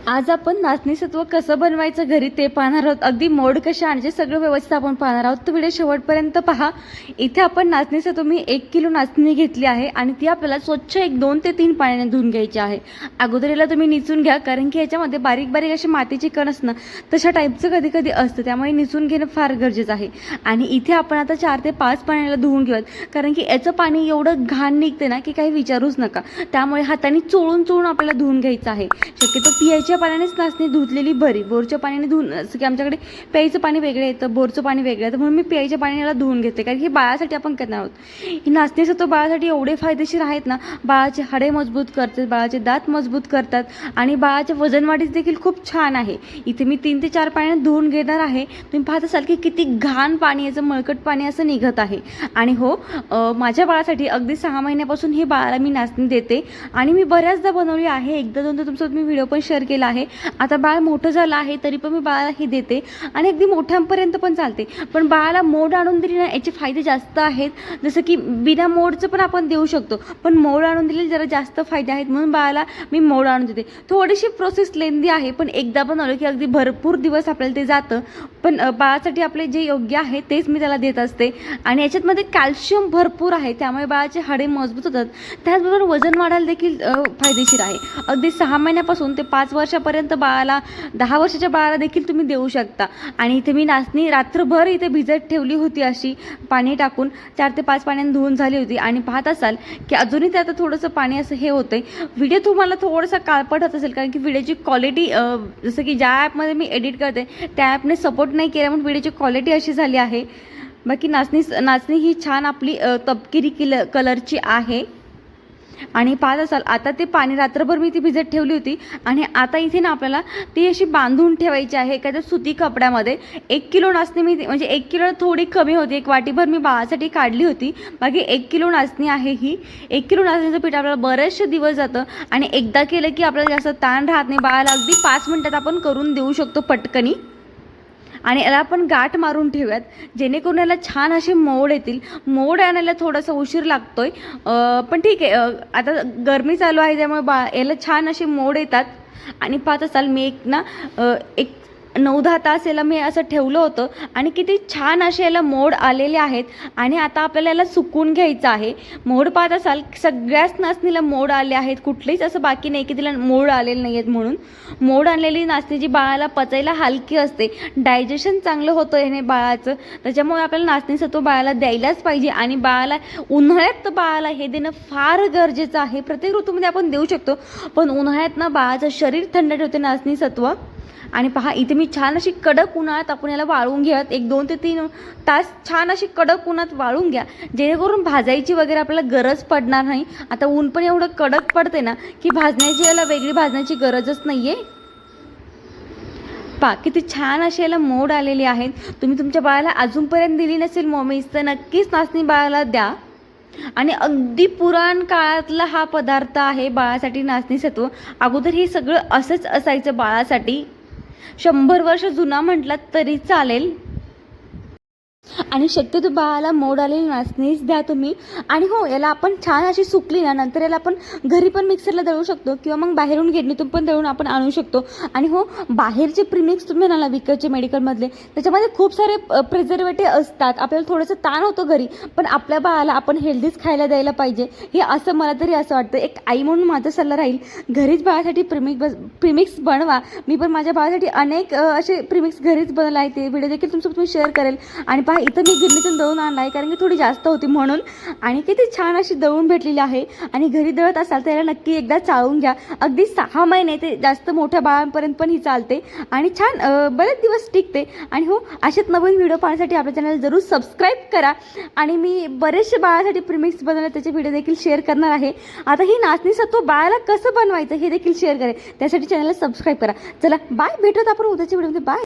आज आपण नाचणी सत्व कसं बनवायचं घरी ते पाहणार आहोत. अगदी मोड कशा आणायचे सगळं व्यवस्थित आपण पाहणार आहोत. तर व्हिडिओ शेवटपर्यंत पहा. इथे आपण नाचणी सत्व मी 1 किलो नाचणी घेतली आहे आणि ती आपल्याला स्वच्छ 2 ते 3 पाण्याने धुवून घ्यायची आहे. अगोदर याला तुम्ही निचून घ्या, कारण की याच्यामध्ये बारीक बारीक असे मातीचे कण असणं तशा टाईपचं कधी कधी असतं, त्यामुळे निचून घेणं फार गरजेचं आहे. आणि इथे आपण आता 4 ते 5 पाण्याला धुवून घेऊयात, कारण की याचं पाणी एवढं घाण निघते ना की काही विचारूच नका. त्यामुळे हाताने चोळून चोळून आपल्याला धुवून घ्यायचं आहे. शक्यतो पियाच्या पाण्यानेच नाचणी धुतलेली बरी. बोरच्या पाण्याने धुवून, असं की आमच्याकडे प्यायचं पाणी वेगळं येतं, बोरचं पाणी वेगळं येतं, म्हणून मी प्यायच्या पाण्याला धुवून घेते, कारण की बाळासाठी आपण करणार आहोत. ही नाचणी सत्व बाळासाठी एवढे फायदेशीर आहेत ना. बाळाचे हाडे मजबूत करतात, बाळाचे दात मजबूत करतात आणि बाळाच्या वजन वाढीस देखील खूप छान आहे. इथे मी 3 ते 4 पाण्याने धुवून घेणार आहे. तुम्ही पाहत असाल की किती घाण पाणी, याचं मळकट पाणी असं निघत आहे. आणि हो, माझ्या बाळासाठी अगदी 6 महिन्यापासून ही बाळाला मी नाचणी देते आणि मी बऱ्याचदा बनवली आहे. एकदा दोनदा तुमच्यासोबत मी व्हिडिओ पण शेअर केला आहे. आता बाळ मोठं झालं आहे तरी पण मी बाळाला ही देते आणि अगदी मोठ्यांपर्यंत पण चालते. पण बाळाला मोड आणून दिली ना, याचे फायदे जास्त आहेत. जसं की बिना मोडचं पण आपण देऊ शकतो, पण मोड आणून दिलेले जरा जास्त फायदे आहेत, म्हणून बाळाला मी मोड आणून देते. थोडीशी प्रोसेस लेंदी आहे, पण एकदा बनवलं की अगदी भरपूर दिवस आपल्याला ते जातं. पण बाळासाठी आपले जे योग्य आहे तेच मी त्याला देत असते. आणि याच्यामध्ये कॅल्शियम भरपूर आहे, त्यामुळे बाळाचे हाडे मजबूत होतात. त्याचबरोबर वजन वाढायला देखील फायदेशीर आहे. अगदी 6 महिन्यापासून ते 5 वर्षापर्यंत बाळाला, 10 वर्षाच्या बाळाला देखील तुम्ही देऊ शकता. आणि इथे मी नाचणी रात्रभर इथे भिजत ठेवली होती, अशी पाणी टाकून 4 ते 5 पाण्याने धुवून झाली होती. आणि पाहत असाल की अजूनही त्यात थोडंसं पाणी असं हे होतंय. व्हिडिओ तुम्हाला थोडंसं काळपट होत असेल, कारण की व्हिडिओची क्वालिटी, जसं की ज्या ॲपमध्ये मी एडिट करते त्या ॲपने सपोर्ट नाही केला, म्हणून व्हिडिओची क्वालिटी अशी झाली आहे. बाकी नाचणी ही छान आपली तपकिरी कलरची आहे. आणि पाहत असाल आता ते पाणी रात्रभर मी ती भिजत ठेवली होती आणि आता इथे ना आपल्याला ती अशी बांधून ठेवायची आहे एखाद्या सुती कपड्यामध्ये. 1 किलो नाचणी मी, म्हणजे 1 किलो थोडी कमी होती, 1 वाटीभर मी बाळासाठी काढली होती. बाकी 1 किलो नाचणी आहे ही. 1 किलो नाचणीचं पीठ आपल्याला बरेचसे दिवस जातं आणि एकदा केलं की आपल्याला जास्त ताण राहत नाही. बाळाला अगदी 5 मिनिटात आपण करून देऊ शकतो पटकनी. आणि याला आपण गाठ मारून ठेवूयात, जेणेकरून याला छान असे मोड येतील. मोड आणायला थोडासा उशीर लागतोय, पण ठीक आहे. आता गरमी चालू आहे त्यामुळे याला छान असे मोड येतात. आणि पाहत असाल मी एक 9-10 तास याला मी असं ठेवलं होतं आणि किती छान असे याला मोड आलेले आहेत. आणि आता आपल्याला याला सुकून घ्यायचं आहे. मोड पाहत असाल सगळ्याच नाचणीला मोड आले आहेत, कुठलेच असं बाकी नाही की तिला मोड आलेले नाही आहेत. म्हणून मोड आणलेली नाचणी जी बाळाला पचायला हलकी असते, डायजेशन चांगलं होतं याने बाळाचं, त्याच्यामुळे आपल्याला नाचणी सत्व बाळाला द्यायलाच पाहिजे. आणि बाळाला उन्हाळ्यात तर बाळाला हे देणं फार गरजेचं आहे. प्रत्येक ऋतूमध्ये आपण देऊ शकतो, पण उन्हाळ्यात ना बाळाचं शरीर थंड ठेवते नाचणी सत्व. आणि पहा इथे मी छान अशी कडक उन्हाळ्यात आपण याला वाळून घ्यात, 1-2 ते 3 तास छान अशी कडक उन्हात वाळून घ्या, जेणेकरून भाजायची वगैरे आपल्याला गरज पडणार नाही. आता ऊन पण एवढं कडक पडते ना की भाजण्याची, याला वेगळी भाजण्याची गरजच नाही आहे. पहा किती छान असे याला मोड आलेले आहेत. तुम्ही तुमच्या बाळाला अजूनपर्यंत दिली नसेल मोमीज तर नक्कीच नाचणी बाळाला द्या. आणि अगदी पुराण काळातला हा पदार्थ आहे बाळासाठी नाचणी सत्व. अगोदर हे सगळं असंच असायचं बाळासाठी. 100 वर्ष जुना म्हटलात तरी चालेल. आणि शक्यतो बाळाला मोड आलेली नाचणीच द्या तुम्ही. आणि हो, याला आपण छान अशी सुकली ना, नंतर याला आपण घरी पण मिक्सरला दळू शकतो किंवा मग बाहेरून गिरणीतून पण दळून आपण आणू शकतो. आणि हो, बाहेरचे प्रीमिक्स तुम्ही म्हणाला विकतचे मेडिकलमधले, त्याच्यामध्ये खूप सारे प्रिझर्वेटिव्ह असतात. आपल्याला थोडंसं ताण होतं घरी, पण आपल्या बाळाला आपण हेल्दीच खायला द्यायला पाहिजे, हे असं मला तरी असं वाटतं. एक आई म्हणून माझा सल्ला राहील, घरीच बाळासाठी प्रीमिक्स बनवा. मी पण माझ्या बाळासाठी अनेक असे प्रीमिक्स घरीच बनवले आहे, ते व्हिडिओ देखील तुमचं तुम्ही शेअर करेल. आणि पहा इथं मी गिरणीतून दळून आणला आहे, कारण की थोडी जास्त होती म्हणून. आणि किती छान अशी दळून भेटलेली आहे. आणि घरी दळत असाल तर याला नक्की एकदा चाळून घ्या. अगदी 6 महिने ते जास्त मोठ्या बाळांपर्यंत पण ही चालते आणि छान बरेच दिवस टिकते. आणि हो, असेच नवीन व्हिडिओ पाहण्यासाठी आपल्या चॅनल जरूर सबस्क्राईब करा. आणि मी बरेचसे बाळासाठी प्रीमिक्स बनवले, त्याचे व्हिडिओ देखील शेअर करणार आहे. आता ही नाचणी सत्व बाळाला कसं बनवायचं हे देखील शेअर करेल, त्यासाठी चॅनलला सबस्क्राईब करा. चला बाय, भेटूयात आपण उद्याच्या व्हिडिओमध्ये. बाय.